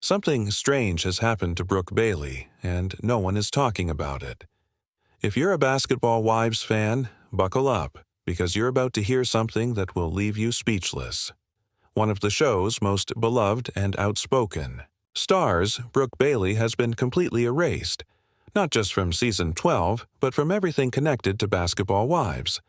Something strange has happened to Brooke Bailey, and no one is talking about it. If you're a Basketball Wives fan, buckle up, because you're about to hear something that will leave you speechless. One of the show's most beloved and outspoken stars, Brooke Bailey has been completely erased, not just from season 12, but from everything connected to Basketball Wives.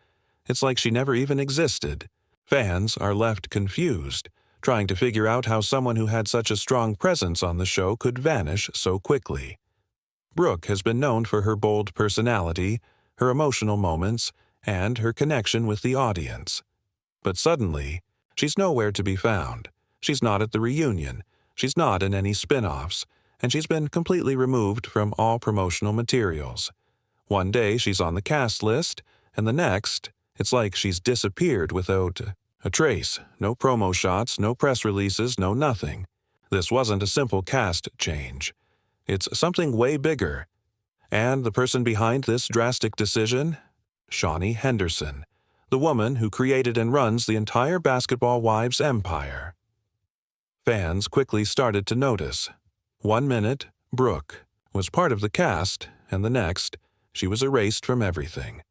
It's like she never even existed. Fans are left confused, trying to figure out how someone who had such a strong presence on the show could vanish so quickly. Brooke has been known for her bold personality, her emotional moments, and her connection with the audience. But suddenly, she's nowhere to be found. She's not at the reunion, she's not in any spin-offs, and she's been completely removed from all promotional materials. One day she's on the cast list, and the next, it's like she's disappeared without a trace. No promo shots, no press releases, no nothing. This wasn't a simple cast change. It's something way bigger. And the person behind this drastic decision? Shaunie Henderson, the woman who created and runs the entire Basketball Wives empire. Fans quickly started to notice. 1 minute, Brooke was part of the cast, and the next, she was erased from everything.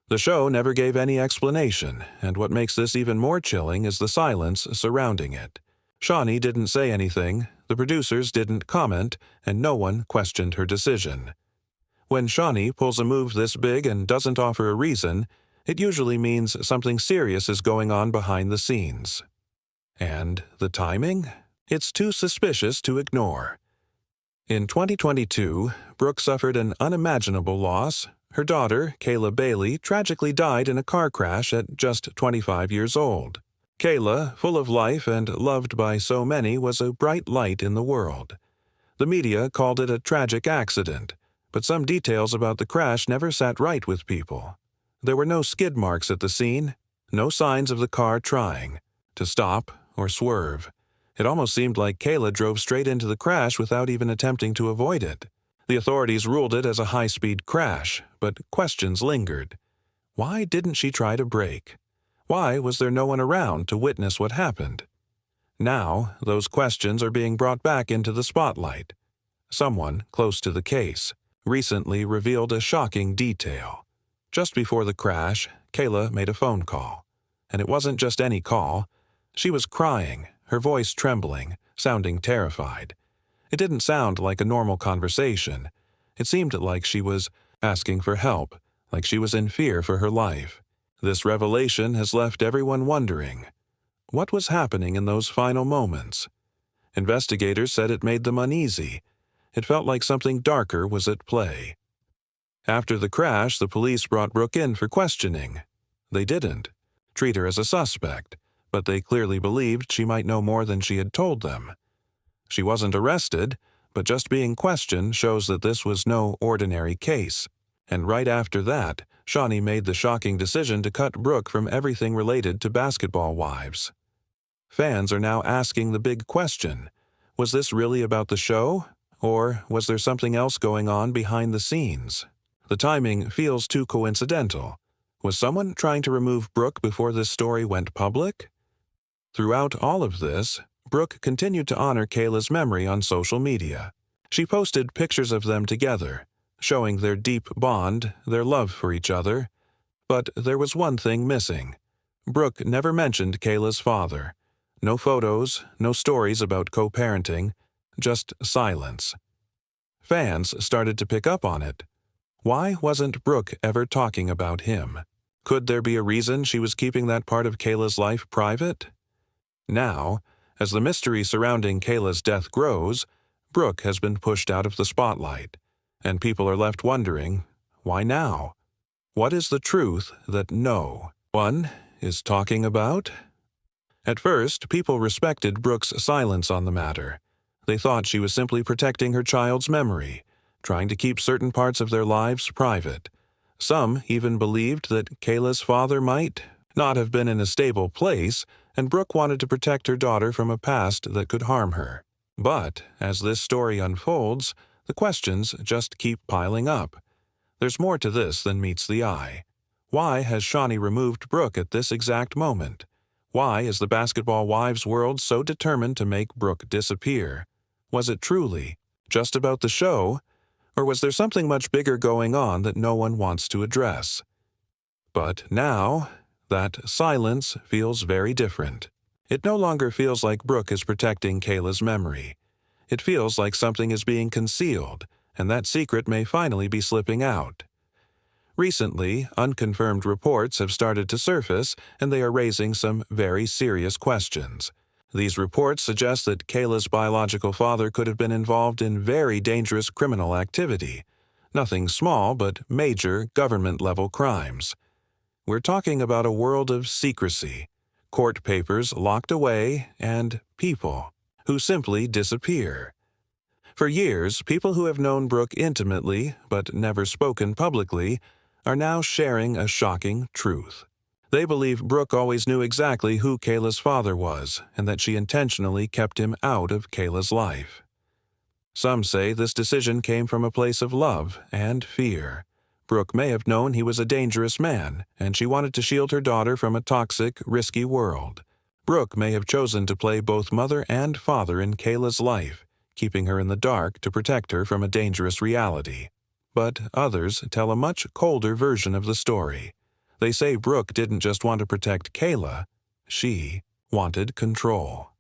The show never gave any explanation, and what makes this even more chilling is the silence surrounding it. Shaunie didn't say anything, the producers didn't comment, and no one questioned her decision. When Shaunie pulls a move this big and doesn't offer a reason, it usually means something serious is going on behind the scenes. And the timing? It's too suspicious to ignore. In 2022, Brooke suffered an unimaginable loss. Her daughter, Nikala Bailey, tragically died in a car crash at just 25 years old. Nikala, full of life and loved by so many, was a bright light in the world. The media called it a tragic accident, but some details about the crash never sat right with people. There were no skid marks at the scene, no signs of the car trying to stop or swerve. It almost seemed like Nikala drove straight into the crash without even attempting to avoid it. The authorities ruled it as a high-speed crash, but questions lingered. Why didn't she try to brake? Why was there no one around to witness what happened? Now, those questions are being brought back into the spotlight. Someone close to the case recently revealed a shocking detail. Just before the crash, Nikala made a phone call. And it wasn't just any call. She was crying, her voice trembling, sounding terrified. It didn't sound like a normal conversation. It seemed like she was asking for help, like she was in fear for her life. This revelation has left everyone wondering, what was happening in those final moments? Investigators said it made them uneasy. It felt like something darker was at play. After the crash, the police brought Brooke in for questioning. They didn't treat her as a suspect, but they clearly believed she might know more than she had told them. She wasn't arrested, but just being questioned shows that this was no ordinary case. And right after that, Shaunie made the shocking decision to cut Brooke from everything related to Basketball Wives. Fans are now asking the big question, was this really about the show, or was there something else going on behind the scenes? The timing feels too coincidental. Was someone trying to remove Brooke before this story went public? Throughout all of this, Brooke continued to honor Nikala's memory on social media. She posted pictures of them together, showing their deep bond, their love for each other. But there was one thing missing. Brooke never mentioned Nikala's father. No photos, no stories about co-parenting, just silence. Fans started to pick up on it. Why wasn't Brooke ever talking about him? Could there be a reason she was keeping that part of Nikala's life private? Now, as the mystery surrounding Nikala's death grows, Brooke has been pushed out of the spotlight, and people are left wondering, why now? What is the truth that no one is talking about? At first, people respected Brooke's silence on the matter. They thought she was simply protecting her child's memory, trying to keep certain parts of their lives private. Some even believed that Nikala's father might not have been in a stable place, and Brooke wanted to protect her daughter from a past that could harm her. But, as this story unfolds, the questions just keep piling up. There's more to this than meets the eye. Why has Shaunie removed Brooke at this exact moment? Why is the Basketball Wives world so determined to make Brooke disappear? Was it truly just about the show, or was there something much bigger going on that no one wants to address? But now, that silence feels very different. It no longer feels like Brooke is protecting Kayla's memory. It feels like something is being concealed, and that secret may finally be slipping out. Recently, unconfirmed reports have started to surface, and they are raising some very serious questions. These reports suggest that Kayla's biological father could have been involved in very dangerous criminal activity. Nothing small, but major government-level crimes. We're talking about a world of secrecy, court papers locked away, and people who simply disappear. For years, people who have known Brooke intimately, but never spoken publicly, are now sharing a shocking truth. They believe Brooke always knew exactly who Kayla's father was, and that she intentionally kept him out of Kayla's life. Some say this decision came from a place of love and fear. Brooke may have known he was a dangerous man, and she wanted to shield her daughter from a toxic, risky world. Brooke may have chosen to play both mother and father in Kayla's life, keeping her in the dark to protect her from a dangerous reality. But others tell a much colder version of the story. They say Brooke didn't just want to protect Kayla, she wanted control.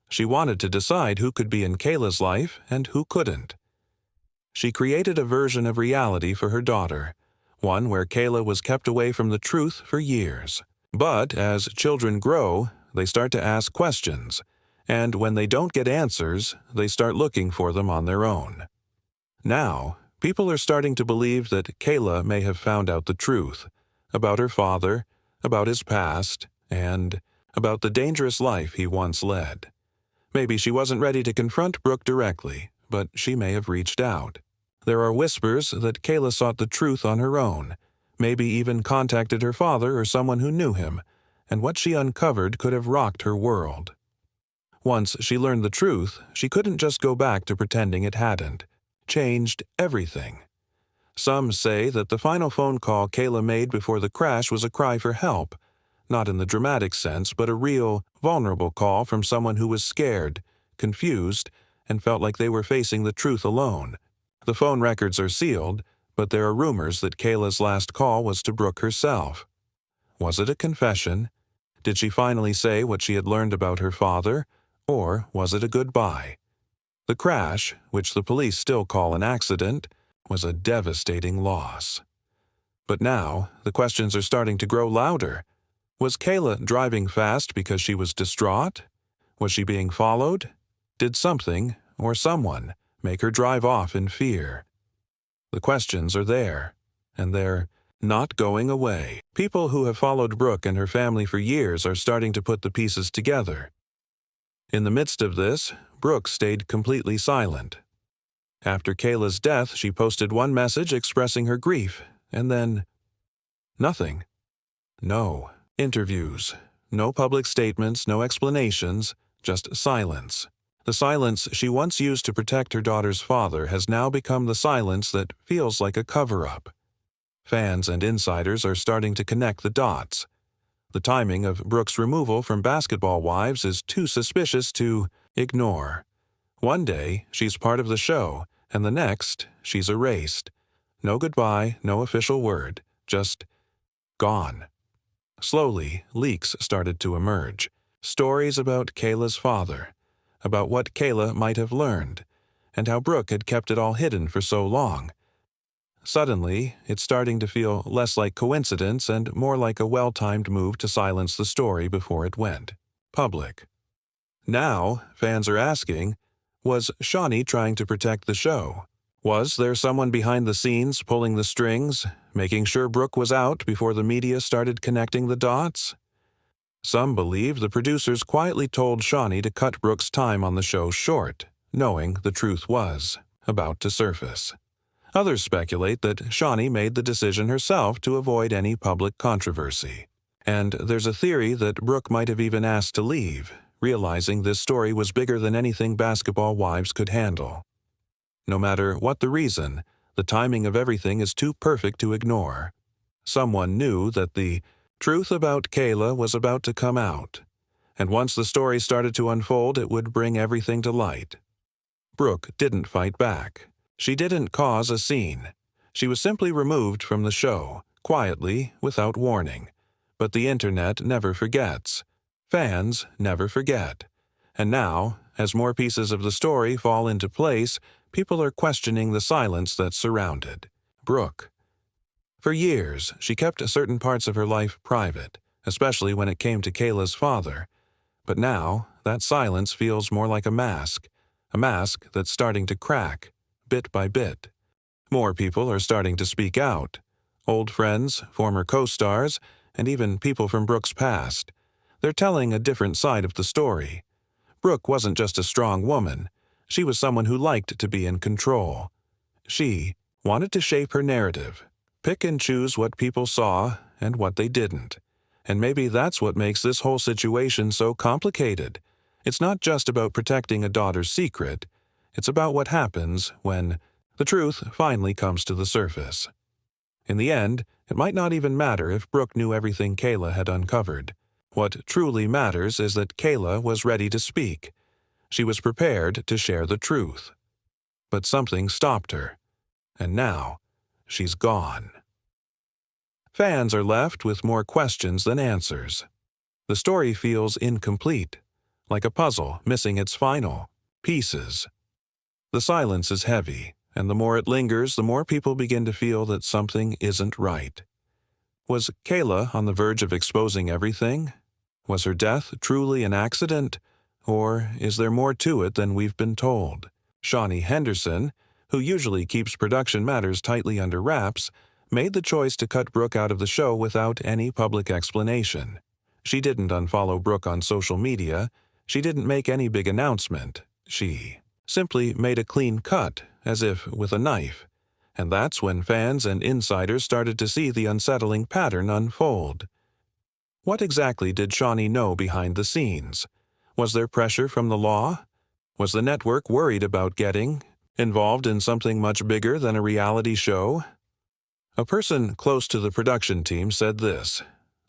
She wanted to decide who could be in Kayla's life and who couldn't. She created a version of reality for her daughter, one where Kayla was kept away from the truth for years. But as children grow, they start to ask questions, and when they don't get answers, they start looking for them on their own. Now, people are starting to believe that Kayla may have found out the truth about her father, about his past, and about the dangerous life he once led. Maybe she wasn't ready to confront Brooke directly, but she may have reached out. There are whispers that Kayla sought the truth on her own, maybe even contacted her father or someone who knew him, and what she uncovered could have rocked her world. Once she learned the truth, she couldn't just go back to pretending it hadn't. Changed everything. Some say that the final phone call Kayla made before the crash was a cry for help, not in the dramatic sense, but a real, vulnerable call from someone who was scared, confused, and felt like they were facing the truth alone. The phone records are sealed, but there are rumors that Kayla's last call was to Brooke herself. Was it a confession? Did she finally say what she had learned about her father, or was it a goodbye? The crash, which the police still call an accident, was a devastating loss. But now, the questions are starting to grow louder. Was Kayla driving fast because she was distraught? Was she being followed? Did something, or someone, make her drive off in fear? The questions are there, and they're not going away. People who have followed Brooke and her family for years are starting to put the pieces together. In the midst of this, Brooke stayed completely silent. After Kayla's death, she posted one message expressing her grief, and then nothing. No interviews, no public statements, no explanations, just silence. The silence she once used to protect her daughter's father has now become the silence that feels like a cover-up. Fans and insiders are starting to connect the dots. The timing of Brooke's removal from Basketball Wives is too suspicious to ignore. One day, she's part of the show, and the next, she's erased. No goodbye, no official word, just gone. Slowly, leaks started to emerge. Stories about Kayla's father, about what Kayla might have learned, and how Brooke had kept it all hidden for so long. Suddenly, it's starting to feel less like coincidence and more like a well-timed move to silence the story before it went public. Now, fans are asking, was Shaunie trying to protect the show? Was there someone behind the scenes pulling the strings, making sure Brooke was out before the media started connecting the dots? Some believe the producers quietly told Shaunie to cut Brooke's time on the show short, knowing the truth was about to surface. Others speculate that Shaunie made the decision herself to avoid any public controversy. And there's a theory that Brooke might have even asked to leave, realizing this story was bigger than anything Basketball Wives could handle. No matter what the reason, the timing of everything is too perfect to ignore. Someone knew that the truth about Kayla was about to come out, and once the story started to unfold, it would bring everything to light. Brooke didn't fight back. She didn't cause a scene. She was simply removed from the show, quietly, without warning. But the internet never forgets. Fans never forget. And now, as more pieces of the story fall into place, people are questioning the silence that surrounded Brooke. For years, she kept certain parts of her life private, especially when it came to Kayla's father. But now, that silence feels more like a mask that's starting to crack, bit by bit. More people are starting to speak out. Old friends, former co-stars, and even people from Brooke's past. They're telling a different side of the story. Brooke wasn't just a strong woman. She was someone who liked to be in control. She wanted to shape her narrative, pick and choose what people saw and what they didn't. And maybe that's what makes this whole situation so complicated. It's not just about protecting a daughter's secret. It's about what happens when the truth finally comes to the surface. In the end, it might not even matter if Brooke knew everything Kayla had uncovered. What truly matters is that Kayla was ready to speak. She was prepared to share the truth. But something stopped her. And now, she's gone. Fans are left with more questions than answers. The story feels incomplete, like a puzzle missing its final pieces. The silence is heavy, and the more it lingers, the more people begin to feel that something isn't right. Was Kayla on the verge of exposing everything? Was her death truly an accident? Or is there more to it than we've been told? Shaunie Henderson, who usually keeps production matters tightly under wraps, made the choice to cut Brooke out of the show without any public explanation. She didn't unfollow Brooke on social media. She didn't make any big announcement. She simply made a clean cut, as if with a knife. And that's when fans and insiders started to see the unsettling pattern unfold. What exactly did Shaunie know behind the scenes? Was there pressure from the law? Was the network worried about getting involved in something much bigger than a reality show? A person close to the production team said this: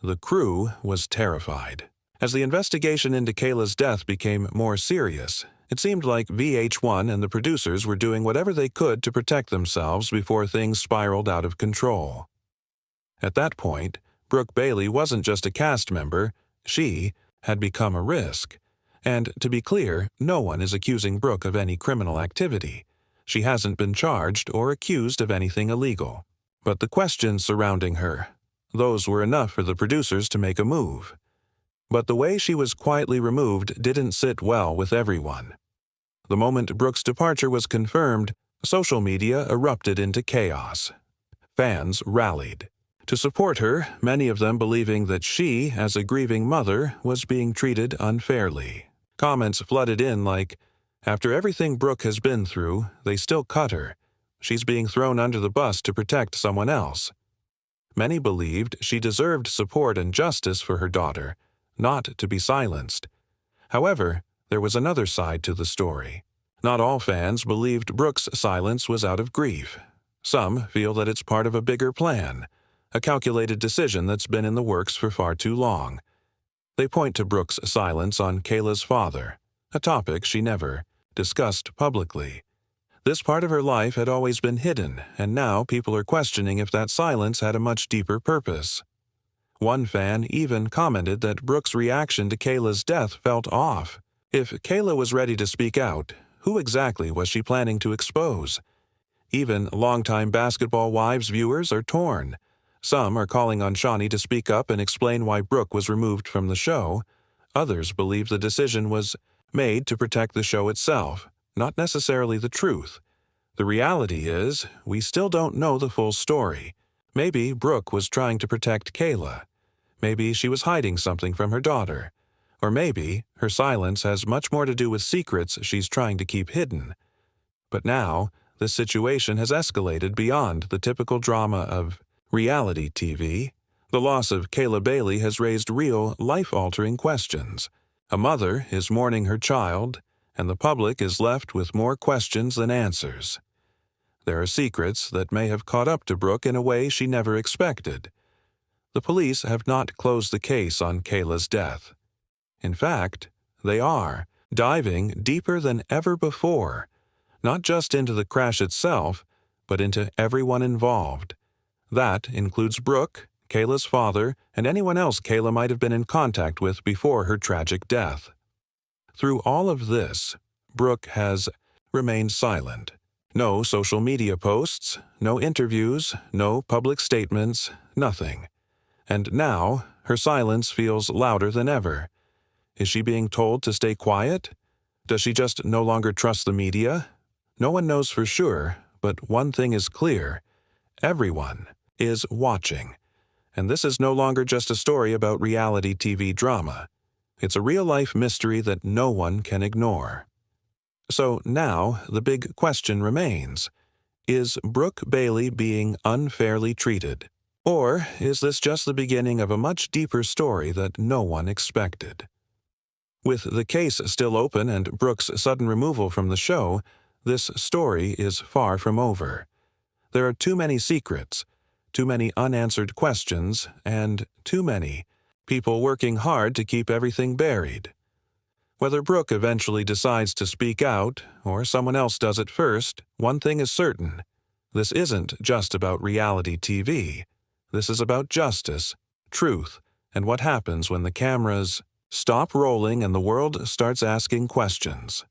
"The crew was terrified." As the investigation into Kayla's death became more serious, it seemed like VH1 and the producers were doing whatever they could to protect themselves before things spiraled out of control. At that point, Brooke Bailey wasn't just a cast member, she had become a risk. And to be clear, no one is accusing Brooke of any criminal activity. She hasn't been charged or accused of anything illegal. But the questions surrounding her, those were enough for the producers to make a move. But the way she was quietly removed didn't sit well with everyone. The moment Brooke's departure was confirmed, social media erupted into chaos. Fans rallied to support her, many of them believing that she, as a grieving mother, was being treated unfairly. Comments flooded in like, "After everything Brooke has been through, they still cut her. She's being thrown under the bus to protect someone else." Many believed she deserved support and justice for her daughter, not to be silenced. However, there was another side to the story. Not all fans believed Brooke's silence was out of grief. Some feel that it's part of a bigger plan, a calculated decision that's been in the works for far too long. They point to Brooke's silence on Kayla's father, a topic she never discussed publicly. This part of her life had always been hidden, and now people are questioning if that silence had a much deeper purpose. One fan even commented that Brooke's reaction to Kayla's death felt off. If Kayla was ready to speak out, who exactly was she planning to expose? Even longtime Basketball Wives viewers are torn. Some are calling on Shaunie to speak up and explain why Brooke was removed from the show. Others believe the decision was made to protect the show itself, not necessarily the truth. The reality is, we still don't know the full story. Maybe Brooke was trying to protect Kayla. Maybe she was hiding something from her daughter. Or maybe her silence has much more to do with secrets she's trying to keep hidden. But now, this situation has escalated beyond the typical drama of reality TV. The loss of Kayla Bailey has raised real, life-altering questions. A mother is mourning her child, and the public is left with more questions than answers. There are secrets that may have caught up to Brooke in a way she never expected. The police have not closed the case on Kayla's death. In fact, they are diving deeper than ever before. Not just into the crash itself, but into everyone involved. That includes Brooke, Kayla's father, and anyone else Kayla might have been in contact with before her tragic death. Through all of this, Brooke has remained silent. No social media posts, no interviews, no public statements, nothing. And now, her silence feels louder than ever. Is she being told to stay quiet? Does she just no longer trust the media? No one knows for sure, but one thing is clear. Everyone is watching. And this is no longer just a story about reality TV drama. It's a real-life mystery that no one can ignore. So now, the big question remains. Is Brooke Bailey being unfairly treated? Or is this just the beginning of a much deeper story that no one expected? With the case still open and Brooke's sudden removal from the show, this story is far from over. There are too many secrets, too many unanswered questions, and too many people working hard to keep everything buried. Whether Brooke eventually decides to speak out, or someone else does it first, one thing is certain. This isn't just about reality TV. This is about justice, truth, and what happens when the cameras stop rolling and the world starts asking questions.